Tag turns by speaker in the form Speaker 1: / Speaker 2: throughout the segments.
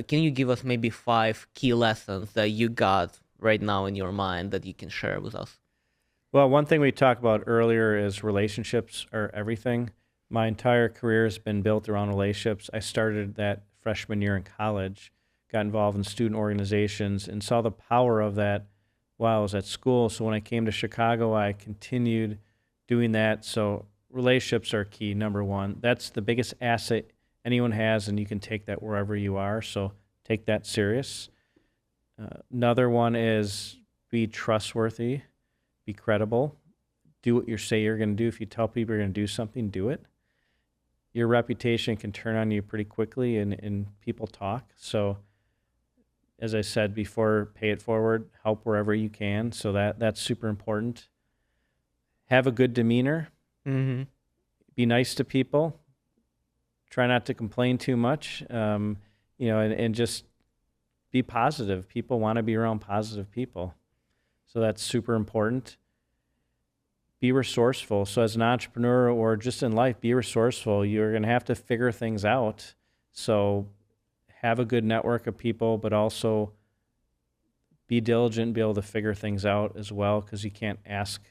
Speaker 1: Can you give us maybe 5 key lessons that you got right now in your mind that you can share with us?
Speaker 2: Well, one thing we talked about earlier is relationships are everything. My entire career has been built around relationships. I started that freshman year in college, got involved in student organizations, and saw the power of that while I was at school. So when I came to Chicago, I continued doing that. So relationships are key, number one. That's the biggest asset anyone has, and you can take that wherever you are. So take that serious. Another one is be trustworthy, be credible, do what you say you're going to do. If you tell people you're going to do something, do it. Your reputation can turn on you pretty quickly, and people talk. So, as I said before, pay it forward, help wherever you can. So that's super important. Have a good demeanor.
Speaker 1: Mm-hmm.
Speaker 2: Be nice to people. Try not to complain too much. And just be positive. People want to be around positive people. So that's super important. Be resourceful. So as an entrepreneur or just in life, be resourceful. You're going to have to figure things out. So have a good network of people, but also be diligent and be able to figure things out as well, because you can't ask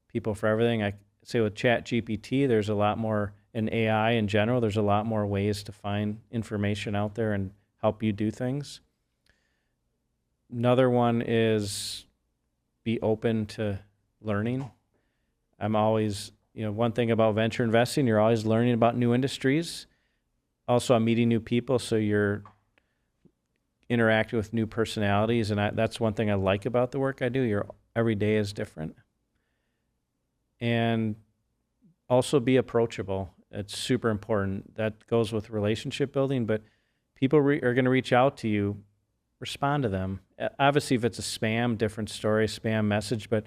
Speaker 2: people for everything. I say with Chat GPT, there's a lot more, in AI in general, there's a lot more ways to find information out there and help you do things. Another one is be open to learning. I'm always, one thing about venture investing, you're always learning about new industries. Also, I'm meeting new people, so you're interacting with new personalities, and that's one thing I like about the work I do. Every day is different. And also be approachable. It's super important. That goes with relationship building, but people are going to reach out to you. Respond to them. Obviously, if it's a spam, different story, spam message, but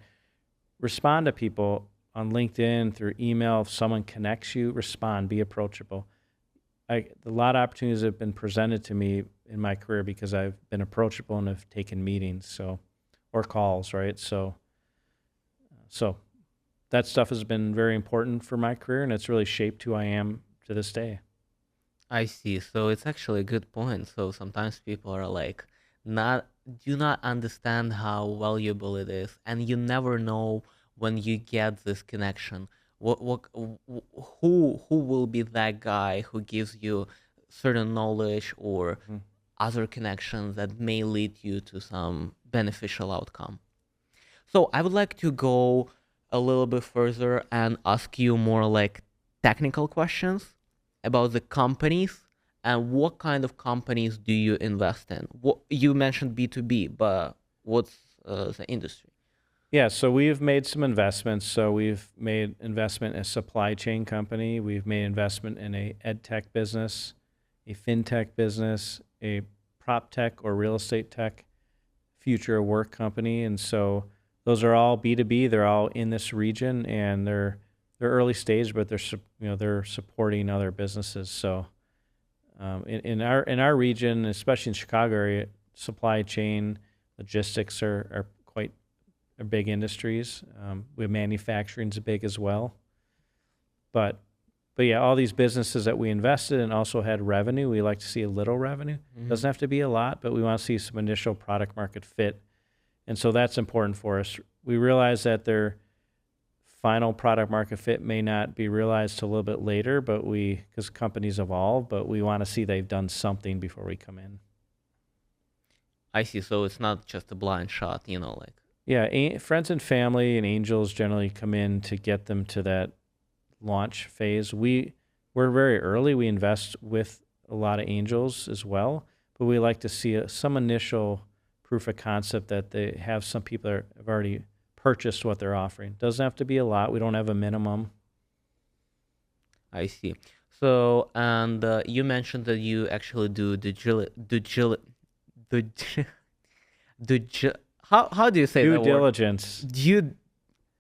Speaker 2: respond to people on LinkedIn, through email. If someone connects you, respond, be approachable. A lot of opportunities have been presented to me in my career because I've been approachable and have taken meetings, or calls, right? So that stuff has been very important for my career, and it's really shaped who I am to this day.
Speaker 1: I see. So it's actually a good point. So sometimes people are like, not do not understand how valuable it is, and you never know when you get this connection. Who will be that guy who gives you certain knowledge or
Speaker 2: Mhm.
Speaker 1: other connections that may lead you to some beneficial outcome? So I would like to go a little bit further and ask you more like technical questions about the companies and what kind of companies do you invest in? What you mentioned B2B, but what's the industry?
Speaker 2: Yeah, so we've made some investments. So we've made investment in a supply chain company. We've made investment in a ed tech business, a fintech business, a prop tech or real estate tech, future of work company. And so those are all B2B. They're all in this region, and they're early stage, but they're supporting other businesses. So in our region, especially in Chicago area, supply chain logistics are quite are big industries. We manufacturing's big as well. But yeah, all these businesses that we invested in also had revenue. We like to see a little revenue.
Speaker 1: Hmm.
Speaker 2: Doesn't have to be a lot, but we want to see some initial product market fit. And so that's important for us. We realize that their final product market fit may not be realized till a little bit later, but because companies evolve, but we want to see they've done something before we come in.
Speaker 1: I see. So it's not just a blind shot, like.
Speaker 2: Yeah, friends and family and angels generally come in to get them to that launch phase. We're very early. We invest with a lot of angels as well, but we like to see some initial proof of concept that they have. Some people have already purchased what they're offering. Doesn't have to be a lot. We don't have a minimum.
Speaker 1: I see. So, and you mentioned that you actually do the how do you say
Speaker 2: Due
Speaker 1: that word?
Speaker 2: diligence.
Speaker 1: Due.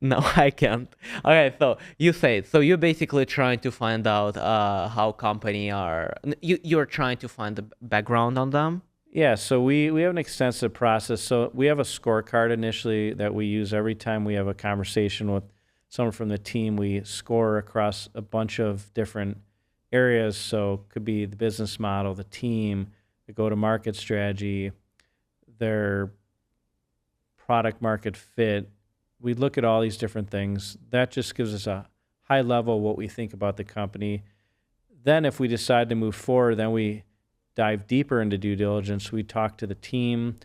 Speaker 1: No, I can't. Okay, so you say it. So you're basically trying to find out how company are. You're trying to find the background on them.
Speaker 2: Yeah, so we have an extensive process. So we have a scorecard initially that we use every time we have a conversation with someone from the team. We score across a bunch of different areas. So it could be the business model, the team, the go-to-market strategy, their product market fit. We look at all these different things. That just gives us a high level what we think about the company. Then if we decide to move forward, then we dive deeper into due diligence. We talk to the team.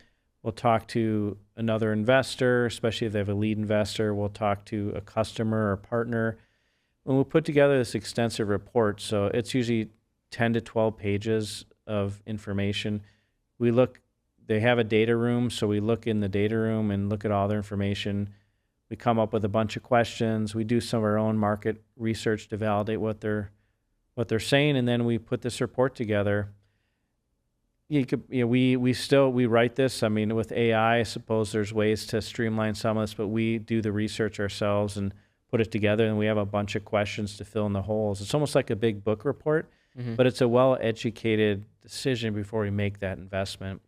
Speaker 2: We'll talk to another investor, especially if they have a lead investor. We'll talk to a customer or partner. And we'll put together this extensive report. So it's usually 10 to 12 pages of information. They have a data room, so we look in the data room and look at all their information. We come up with a bunch of questions. We do some of our own market research to validate what they're saying, and then we put this report together. We write this. I mean, with AI, I suppose there's ways to streamline some of this, but we do the research ourselves and put it together, and we have a bunch of questions to fill in the holes. It's almost like a big book report, but it's a well-educated decision before we make that investment.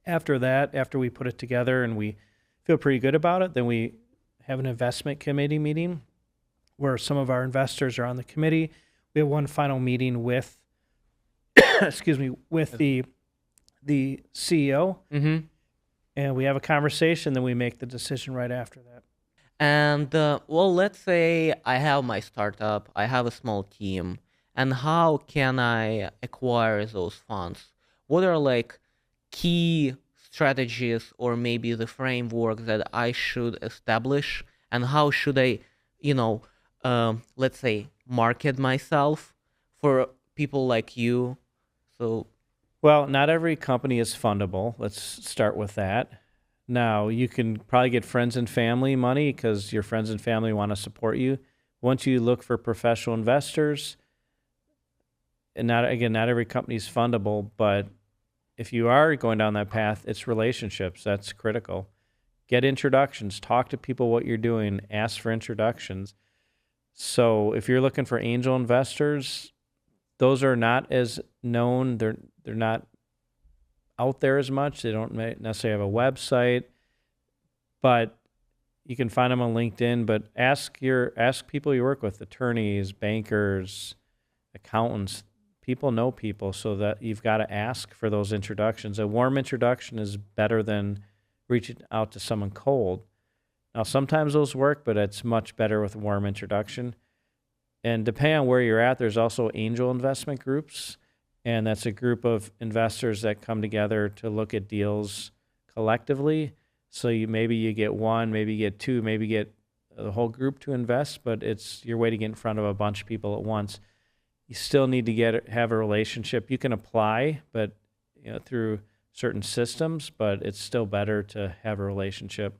Speaker 2: After that, after we put it together and we feel pretty good about it, then we have an investment committee meeting where some of our investors are on the committee. We have one final meeting with, with the CEO, and we have a conversation. Then we make the decision right after that.
Speaker 1: And well, let's say I have my startup, I have a small team, and how can I acquire those funds? What are like key strategies or maybe the framework that I should establish, and how should I, let's say, market myself for people like you? So,
Speaker 2: well, not every company is fundable. Let's start with that. Now, you can probably get friends and family money because your friends and family want to support you. Once you look for professional investors, and not every company is fundable, but if you are going down that path, it's relationships. That's critical. Get introductions. Talk to people what you're doing. Ask for introductions. So if you're looking for angel investors, those are not as known. They're not out there as much. They don't necessarily have a website, but you can find them on LinkedIn. But ask people you work with, attorneys, bankers, accountants. People know people, so that you've got to ask for those introductions. A warm introduction is better than reaching out to someone cold. Now, sometimes those work, but it's much better with a warm introduction. And depending on where you're at, there's also angel investment groups, and that's a group of investors that come together to look at deals collectively. So maybe you get one, maybe you get two, maybe you get the whole group to invest, but it's your way to get in front of a bunch of people at once. You still need to have a relationship. You can apply, but through certain systems, but it's still better to have a relationship.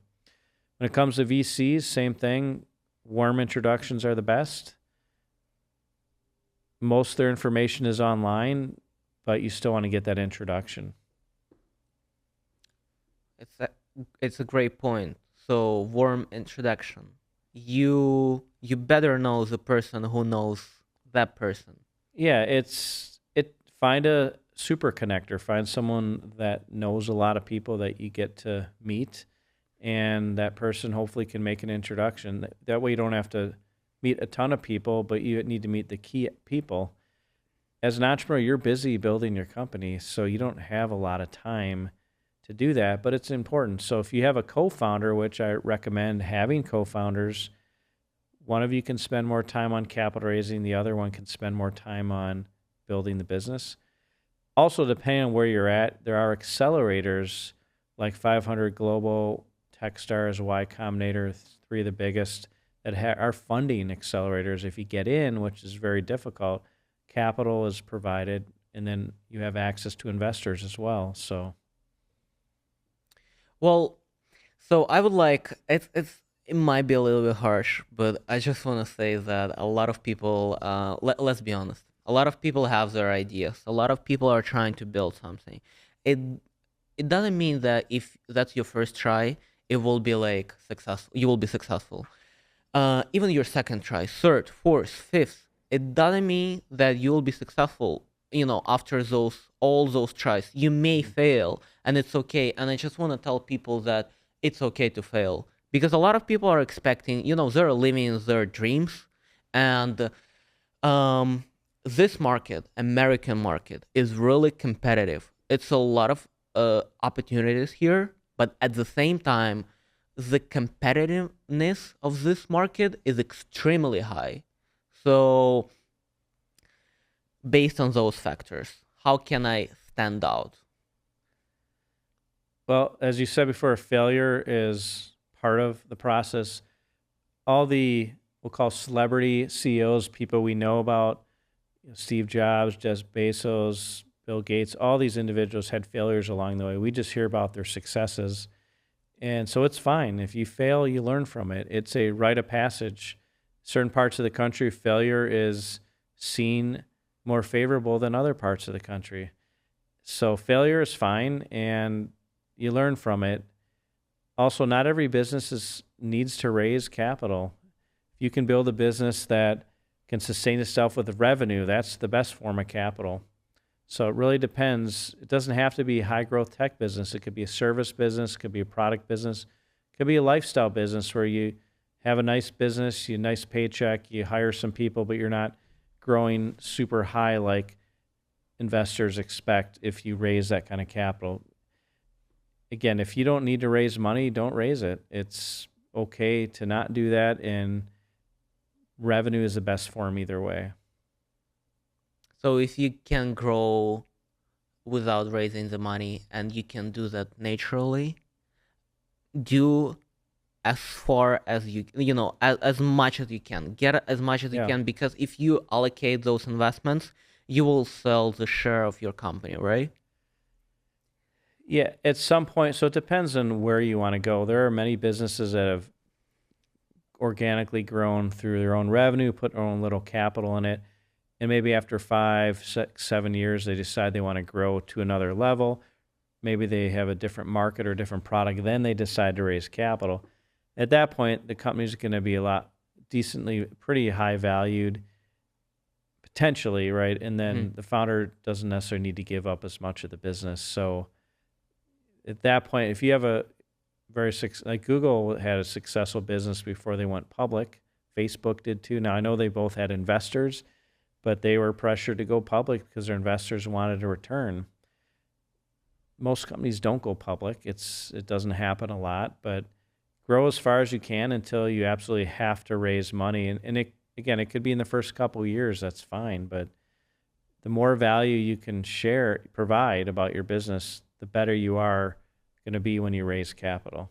Speaker 2: When it comes to VCs, same thing. Warm introductions are the best. Most of their information is online, but you still want to get that introduction.
Speaker 1: It's a great point. So warm introduction. You better know the person who knows that person.
Speaker 2: Yeah, find a super connector. Find someone that knows a lot of people that you get to meet, and that person hopefully can make an introduction. That way you don't have to meet a ton of people, but you need to meet the key people. As an entrepreneur, you're busy building your company, so you don't have a lot of time to do that, but it's important. So if you have a co-founder, which I recommend having co-founders, one of you can spend more time on capital raising, the other one can spend more time on building the business. Also, depending on where you're at, there are accelerators like 500 Global, Techstars, Y Combinator, three of the biggest, that are funding accelerators. If you get in, which is very difficult, capital is provided, and then you have access to investors as well. So,
Speaker 1: well, so I would like it might be a little bit harsh, but I just want to say that a lot of people, let's be honest, a lot of people have their ideas. A lot of people are trying to build something. It doesn't mean that if that's your first try, it will be like successful. You will be successful. Even your second try, third, fourth, fifth, it doesn't mean that you will be successful. After all those tries, you may fail, and it's okay. And I just want to tell people that it's okay to fail. Because a lot of people are expecting, they're living their dreams. And this market, American market, is really competitive. it's a lot of opportunities here, but at the same time, the competitiveness of this market is extremely high. So, based on those factors, how can I stand out?
Speaker 2: Well, as you said before, failure is part of the process. All the, we'll call celebrity CEOs, people we know about, Steve Jobs, Jeff Bezos, Bill Gates, all these individuals had failures along the way. We just hear about their successes. And so it's fine. If you fail, you learn from it. It's a rite of passage. Certain parts of the country, failure is seen more favorable than other parts of the country. So failure is fine, and you learn from it. Also, not every business needs to raise capital. If you can build a business that can sustain itself with revenue, that's the best form of capital. So it really depends. It doesn't have to be a high growth tech business. It could be a service business, it could be a product business, it could be a lifestyle business where you have a nice business, you nice paycheck, you hire some people, but you're not growing super high like investors expect if you raise that kind of capital. Again, if you don't need to raise money, don't raise it. It's okay to not do that, and revenue is the best form either way.
Speaker 1: So, if you can grow without raising the money and you can do that naturally, do as far as as much as you can, get as much as you
Speaker 2: Yeah.
Speaker 1: can, because if you allocate those investments, you will sell the share of your company, right?
Speaker 2: Yeah, at some point, so it depends on where you want to go. There are many businesses that have organically grown through their own revenue, put their own little capital in it, and maybe after 5, 6, 7 years, they decide they want to grow to another level. Maybe they have a different market or different product. Then they decide to raise capital. At that point, the company's going to be a lot decently, pretty high valued, potentially, right? And then the founder doesn't necessarily need to give up as much of the business. So at that point, if you have a like Google had a successful business before they went public, Facebook did too. Now I know they both had investors, but they were pressured to go public because their investors wanted a return. Most companies don't go public. It doesn't happen a lot, but grow as far as you can until you absolutely have to raise money. And it, again, it could be in the first couple of years, that's fine, but the more value you can provide about your business, the better you are going to be when you raise capital.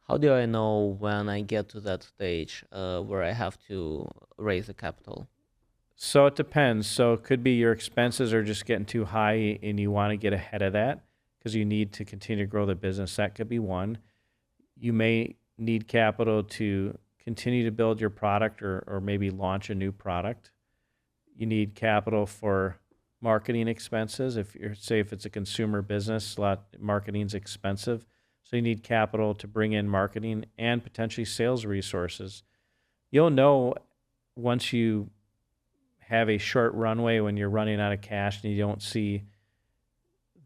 Speaker 1: How do I know when I get to that stage where I have to raise the capital?
Speaker 2: So it depends. So it could be your expenses are just getting too high and you want to get ahead of that because you need to continue to grow the business. That could be one. You may need capital to continue to build your product or maybe launch a new product. You need capital for marketing expenses. If it's a consumer business, marketing's expensive. So you need capital to bring in marketing and potentially sales resources. You'll know once you have a short runway when you're running out of cash and you don't see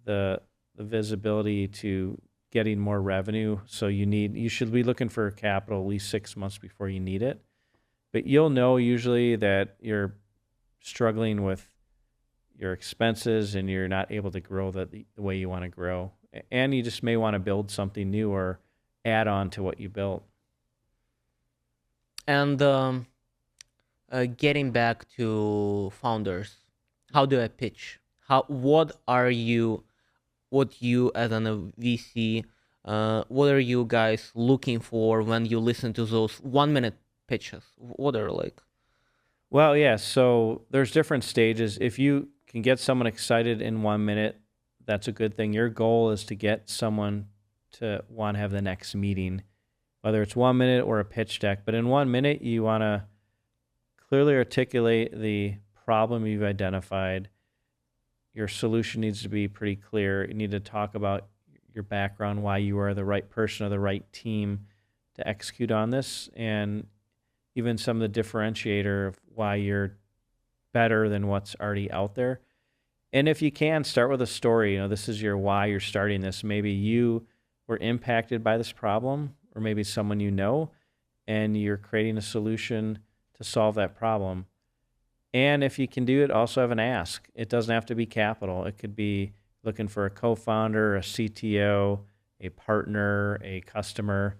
Speaker 2: the visibility to getting more revenue. So you should be looking for capital at least 6 months before you need it. But you'll know usually that you're struggling with your expenses and you're not able to grow the way you want to grow. And you just may want to build something new or add on to what you built.
Speaker 1: And getting back to founders, how do I pitch? What you as an VC, what are you guys looking for when you listen to those 1 minute pitches? What are like?
Speaker 2: Well, yeah, so there's different stages. If you can get someone excited in 1 minute, that's a good thing. Your goal is to get someone to want to have the next meeting, whether it's 1 minute or a pitch deck. But in 1 minute, you want to clearly articulate the problem you've identified. Your solution needs to be pretty clear. You need to talk about your background, why you are the right person or the right team to execute on this, and even some of the differentiator of why you're better than what's already out there. And if you can, start with a story. This is your why you're starting this. Maybe you were impacted by this problem, or maybe someone you know, and you're creating a solution to solve that problem. And if you can do it, also have an ask. It doesn't have to be capital. It could be looking for a co-founder, a CTO, a partner, a customer.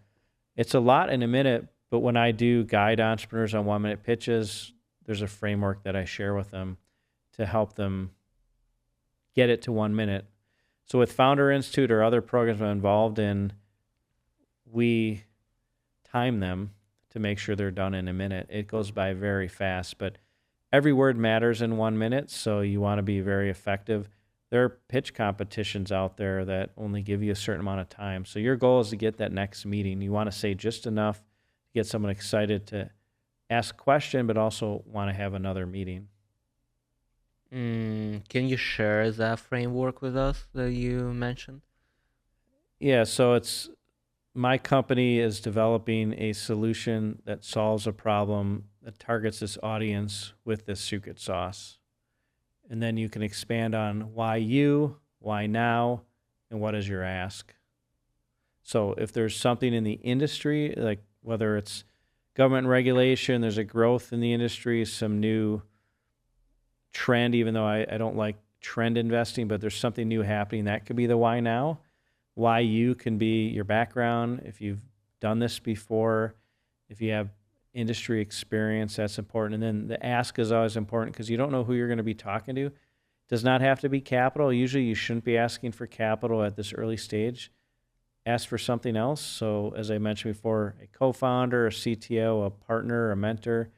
Speaker 2: It's a lot in a minute, but when I do guide entrepreneurs on 1-minute pitches, there's a framework that I share with them to help them get it to 1 minute. So with Founder Institute or other programs I'm involved in, we time them to make sure they're done in a minute. It goes by very fast, but every word matters in 1 minute, so you want to be very effective. There are pitch competitions out there that only give you a certain amount of time. So your goal is to get that next meeting. You want to say just enough to get someone excited to ask a question, but also want to have another meeting.
Speaker 1: Can you share that framework with us that you mentioned?
Speaker 2: Yeah, so it's my company is developing a solution that solves a problem that targets this audience with this secret sauce. And then you can expand on why you, why now, and what is your ask. So if there's something in the industry, like whether it's government regulation, there's a growth in the industry, some new trend, even though I don't like trend investing, but there's something new happening, that could be the why now. Why you can be your background, if you've done this before, if you have industry experience, that's important. And then the ask is always important because you don't know who you're going to be talking to. It does not have to be capital. Usually you shouldn't be asking for capital at this early stage. Ask for something else. So as I mentioned before, a co-founder, a CTO, a partner, a mentor.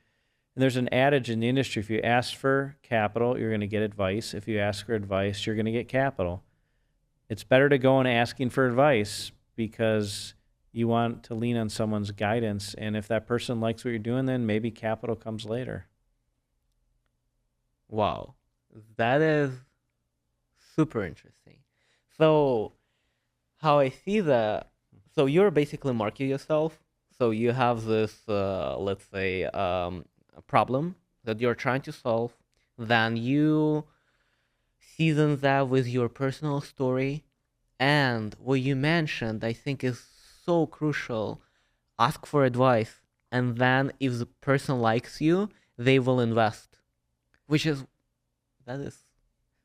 Speaker 2: And there's an adage in the industry, if you ask for capital, you're going to get advice. If you ask for advice, you're going to get capital. It's better to go in asking for advice because you want to lean on someone's guidance. And if that person likes what you're doing, then maybe capital comes later.
Speaker 1: Wow, that is super interesting. So, how I see that, so you're basically marketing yourself. So you have this, let's say, a problem that you're trying to solve. Then you season that with your personal story. And what you mentioned, I think, is so crucial. Ask for advice. And then if the person likes you, they will invest. Which is, that is